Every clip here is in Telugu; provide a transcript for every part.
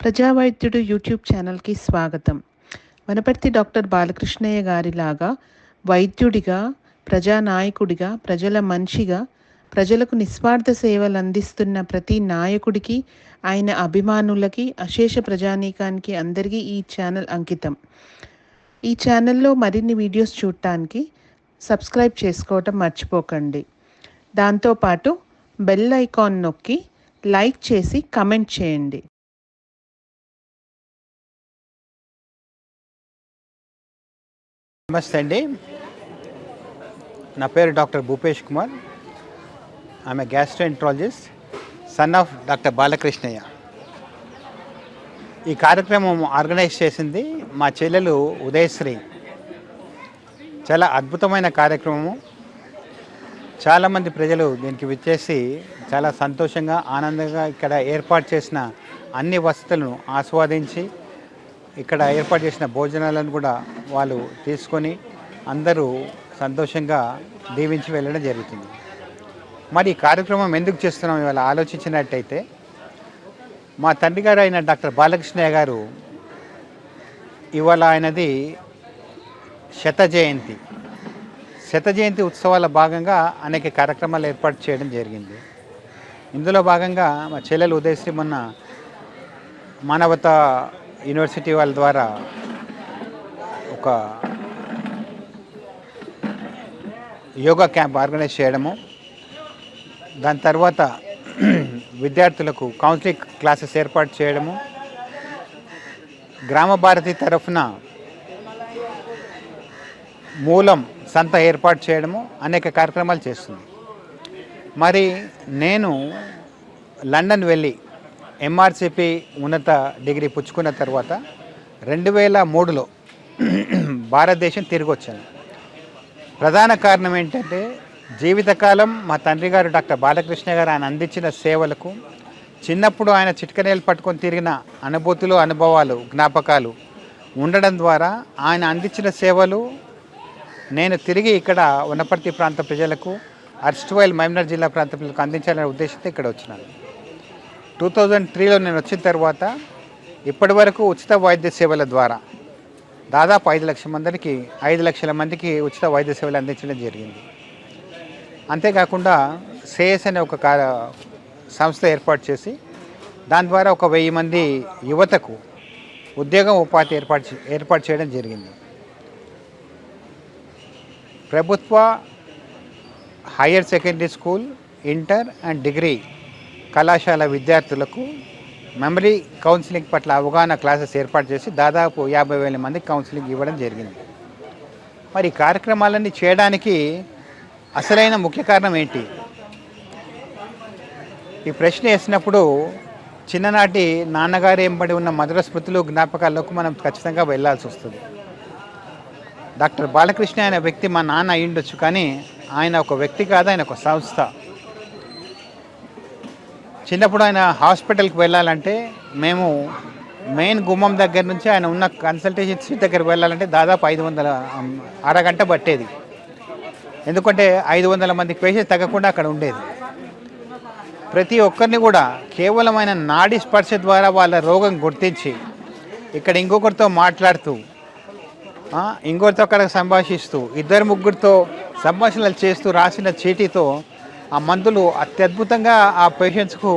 ప్రజావైద్యుడు యూట్యూబ్ ఛానల్కి స్వాగతం. వనపర్తి డాక్టర్ బాలకృష్ణయ్య గారిలాగా వైద్యుడిగా, ప్రజానాయకుడిగా, ప్రజల మనిషిగా, ప్రజలకు నిస్వార్థ సేవలు అందిస్తున్న ప్రతి నాయకుడికి, ఆయన అభిమానులకి, అశేష ప్రజానీకానికి అందరికీ ఈ ఛానల్ అంకితం. ఈ ఛానల్లో మరిన్ని వీడియోస్ చూడటానికి సబ్స్క్రైబ్ చేసుకోవటం మర్చిపోకండి. దాంతోపాటు బెల్ ఐకాన్ నొక్కి లైక్ చేసి కమెంట్ చేయండి. నమస్తే అండి. నా పేరు డాక్టర్ భూపేష్ కుమార్. ఆమె gastroenterologist, son of doctor Balakrishnaiah. ఈ కార్యక్రమం ఆర్గనైజ్ చేసింది మా చెల్లెలు ఉదయశ్రీ. చాలా అద్భుతమైన కార్యక్రమము. చాలామంది ప్రజలు దీనికి విచ్చేసి చాలా సంతోషంగా, ఆనందంగా ఇక్కడ ఏర్పాటు చేసిన అన్ని వసతులను ఆస్వాదించి, ఇక్కడ ఏర్పాటు చేసిన భోజనాలను కూడా వాళ్ళు తీసుకొని అందరూ సంతోషంగా దీవించి వెళ్ళడం జరుగుతుంది. మరి ఈ కార్యక్రమం ఎందుకు చేస్తున్నాం ఇవాళ ఆలోచించినట్టయితే, మా తండ్రి గారు అయిన డాక్టర్ బాలకృష్ణయ్య గారు ఇవాళ ఆయనది శత జయంతి ఉత్సవాల భాగంగా అనేక కార్యక్రమాలు ఏర్పాటు చేయడం జరిగింది. ఇందులో భాగంగా మా చెల్లెలు ఉదయశ్రీ మొన్న మానవతా యూనివర్సిటీ వాళ్ళ ద్వారా ఒక యోగా క్యాంప్ ఆర్గనైజ్ చేయడము, దాని తర్వాత విద్యార్థులకు కౌన్సిలింగ్ క్లాసెస్ ఏర్పాటు చేయడము, గ్రామ భారతి తరఫున మూలం సంత ఏర్పాటు చేయడము, అనేక కార్యక్రమాలు చేస్తుంది. మరి నేను లండన్ వెళ్ళి ఎంఆర్సిపి ఉన్నత డిగ్రీ పుచ్చుకున్న తర్వాత 2003లో భారతదేశం తిరిగి వచ్చాను. ప్రధాన కారణం ఏంటంటే, జీవితకాలం మా తండ్రి గారు డాక్టర్ బాలకృష్ణ గారు ఆయన అందించిన సేవలకు, చిన్నప్పుడు ఆయన చిట్కనేలు పట్టుకొని తిరిగిన అనుభూతులు, అనుభవాలు, జ్ఞాపకాలు ఉండడం ద్వారా ఆయన అందించిన సేవలు నేను తిరిగి ఇక్కడ వనపర్తి ప్రాంత ప్రజలకు, అర్స్ట్వైల్ మహబూబ్నగర్ జిల్లా ప్రాంత ప్రజలకు అందించాలనే ఉద్దేశంతో ఇక్కడ వచ్చినాను. 2003లో నేను వచ్చిన తర్వాత ఇప్పటి వరకు ఉచిత వైద్య సేవల ద్వారా దాదాపు 5 లక్షల మందికి ఉచిత వైద్య సేవలు అందించడం జరిగింది. అంతేకాకుండా శ్రేయస్ అనే ఒక సంస్థ ఏర్పాటు చేసి, దాని ద్వారా 1000 మంది యువతకు ఉద్యోగం, ఉపాధి ఏర్పాటు చేయడం జరిగింది. ప్రభుత్వ higher secondary school, inter and degree కళాశాల విద్యార్థులకు మెమరీ కౌన్సిలింగ్ పట్ల అవగాహన క్లాసెస్ ఏర్పాటు చేసి దాదాపు 50,000 మందికి కౌన్సిలింగ్ ఇవ్వడం జరిగింది. మరి ఈ కార్యక్రమాలన్నీ చేయడానికి అసలైన ముఖ్య కారణం ఏంటి? ఈ ప్రశ్న వేసినప్పుడు చిన్ననాటి నాన్నగారు ఎంబడి ఉన్న మధుర స్మృతులు, జ్ఞాపకాల్లోకి మనం ఖచ్చితంగా వెళ్ళాల్సి వస్తుంది. డాక్టర్ బాలకృష్ణ అనే వ్యక్తి మా నాన్న అయ్యుండొచ్చు, కానీ ఆయన ఒక వ్యక్తి కాదు, ఆయన ఒక సంస్థ. చిన్నప్పుడు ఆయన హాస్పిటల్కి వెళ్ళాలంటే మేము మెయిన్ గుమ్మం దగ్గర నుంచి ఆయన ఉన్న కన్సల్టేషన్ సీట్ దగ్గరికి వెళ్ళాలంటే దాదాపు 500 అరగంట పట్టేది. ఎందుకంటే 500 మంది పేషెంట్ తగ్గకుండా అక్కడ ఉండేది. ప్రతి ఒక్కరిని కూడా కేవలం ఆయన నాడీ స్పర్శ ద్వారా వాళ్ళ రోగం గుర్తించి, ఇక్కడ ఇంకొకరితో మాట్లాడుతూ, ఇంకొకరితో అక్కడ సంభాషిస్తూ, 2-3 సంభాషణలు చేస్తూ రాసిన చీటీతో ఆ మందులు అత్యద్భుతంగా ఆ పేషెంట్స్కు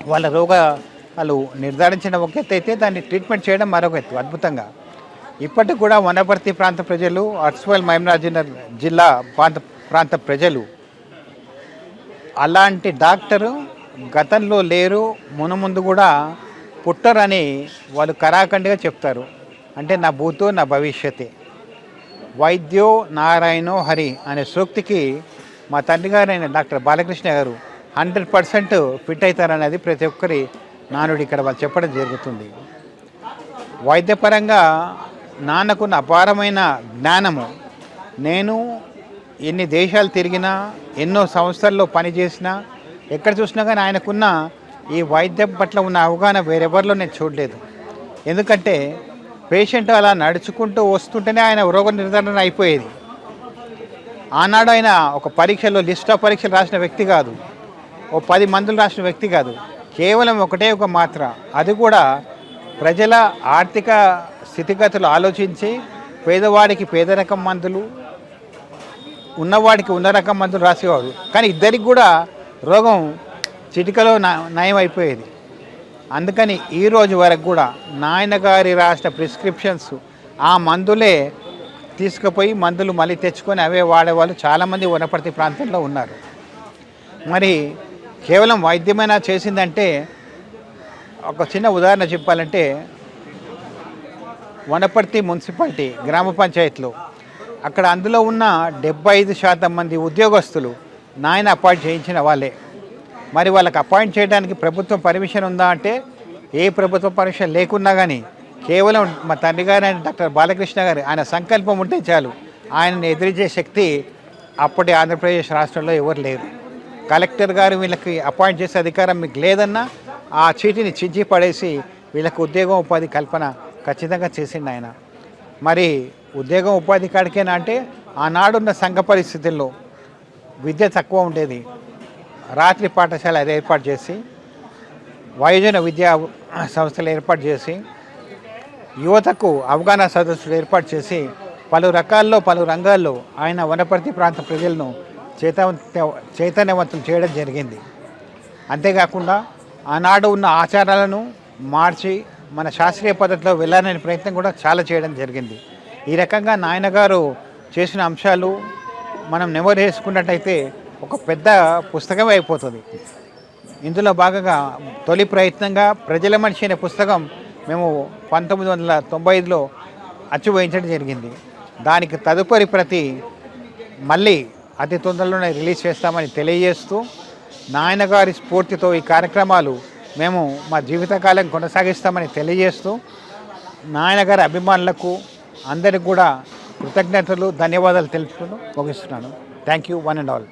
వాళ్ళ రోగాలు నిర్ధారించిన ఒక ఎత్తు అయితే, దాన్ని ట్రీట్మెంట్ చేయడం మరొక ఎత్తు. అద్భుతంగా ఇప్పటికి కూడా వనపర్తి ప్రాంత ప్రజలు, అర్స్వల్ మహబూబ్నగర్ జిల్లా ప్రాంత ప్రజలు అలాంటి డాక్టరు గతంలో లేరు, మునుముందు కూడా పుట్టరని వాళ్ళు కరాఖండిగా చెప్తారు. అంటే నా భూతో నా భవిష్యతే, వైద్యో నారాయణో హరి అనే సూక్తికి మా తండ్రి గారైన డాక్టర్ బాలకృష్ణ గారు 100% ఫిట్ అవుతారనేది ప్రతి ఒక్కరి నానుడి ఇక్కడ వాళ్ళు చెప్పడం జరుగుతుంది. వైద్యపరంగా నాన్నకున్న అపారమైన జ్ఞానము, నేను ఎన్ని దేశాలు తిరిగినా, ఎన్నో సంస్థల్లో పనిచేసినా, ఎక్కడ చూసినా కానీ ఆయనకున్న ఈ వైద్యం పట్ల ఉన్న అవగాహన వేరెవరిలో నేను చూడలేదు. ఎందుకంటే పేషెంట్ అలా నడుచుకుంటూ వస్తుంటేనే ఆయన రోగ నిర్ధారణ అయిపోయేది. ఆనాడు ఆయన ఒక పరీక్షలో లిస్ట్ ఆఫ్ పరీక్షలు రాసిన వ్యక్తి కాదు, ఓ 10 మందులు రాసిన వ్యక్తి కాదు, కేవలం ఒకటే ఒక మాత్ర, అది కూడా ప్రజల ఆర్థిక స్థితిగతులు ఆలోచించి పేదవాడికి పేద రకం మందులు, ఉన్నవాడికి ఉన్న రకం మందులు రాసేవాడు. కానీ ఇద్దరికి కూడా రోగం చిటికలో నయం అయిపోయేది. అందుకని ఈరోజు వరకు కూడా నాయన గారి రాసిన ప్రిస్క్రిప్షన్స్ ఆ మందులే తీసుకుపోయి మందులు మళ్ళీ తెచ్చుకొని అవే వాడేవాళ్ళు చాలామంది వనపర్తి ప్రాంతంలో ఉన్నారు. మరి కేవలం వైద్యమైనా చేసిందంటే, ఒక చిన్న ఉదాహరణ చెప్పాలంటే, వనపర్తి మున్సిపాలిటీ గ్రామ పంచాయతీలో అక్కడ అందులో ఉన్న 75% మంది ఉద్యోగస్తులు నాయన అపాయింట్ చేయించిన వాళ్ళే. మరి వాళ్ళకి అపాయింట్ చేయడానికి ప్రభుత్వం పర్మిషన్ ఉందా అంటే, ఏ ప్రభుత్వ పర్మిషన్ లేకున్నా కానీ కేవలం మా తండ్రి గారు అయిన డాక్టర్ బాలకృష్ణ గారు ఆయన సంకల్పం ఉంటే చాలు, ఆయనను ఎదిరించే శక్తి అప్పటి ఆంధ్రప్రదేశ్ రాష్ట్రంలో ఎవరు లేరు. కలెక్టర్ గారు వీళ్ళకి అపాయింట్ చేసే అధికారం మీకు లేదన్నా ఆ చీటిని చించి పడేసి వీళ్ళకి ఉద్యోగం ఉపాధి కల్పన ఖచ్చితంగా చేసిండు ఆయన. మరి ఉద్యోగం ఉపాధి కాడికేనా అంటే, ఆనాడున్న సంఘ పరిస్థితుల్లో విద్య తక్కువ ఉండేది. రాత్రి పాఠశాల అది ఏర్పాటు చేసి, వయోజన విద్యా సంస్థలు ఏర్పాటు చేసి, యువతకు అవగాహన సదస్సులు ఏర్పాటు చేసి, పలు రకాల్లో పలు రంగాల్లో ఆయన వనపర్తి ప్రాంత ప్రజలను చైతన్యవంతం చేయడం జరిగింది. అంతేకాకుండా ఆనాడు ఉన్న ఆచారాలను మార్చి మన శాస్త్రీయ పద్ధతిలో వెళ్ళాలనే ప్రయత్నం కూడా చాలా చేయడం జరిగింది. ఈ రకంగా నాయన గారు చేసిన అంశాలు మనం నెమరు వేసుకున్నట్టయితే ఒక పెద్ద పుస్తకం అయిపోతుంది. ఇందులో భాగంగా తొలి ప్రయత్నంగా ప్రజల మనిషి అనే పుస్తకం మేము 1995లో అచ్చువేయించడం జరిగింది. దానికి తదుపరి ప్రతి మళ్ళీ అతి తొందరలోనే రిలీజ్ చేస్తామని తెలియజేస్తూ, నాయన గారి స్ఫూర్తితో ఈ కార్యక్రమాలు మేము మా జీవితకాలం కొనసాగిస్తామని తెలియజేస్తూ, నాయన గారి అభిమానులకు అందరికి కూడా కృతజ్ఞతలు, ధన్యవాదాలు తెలుపుతూ ముగిస్తున్నాను. Thank you one and all.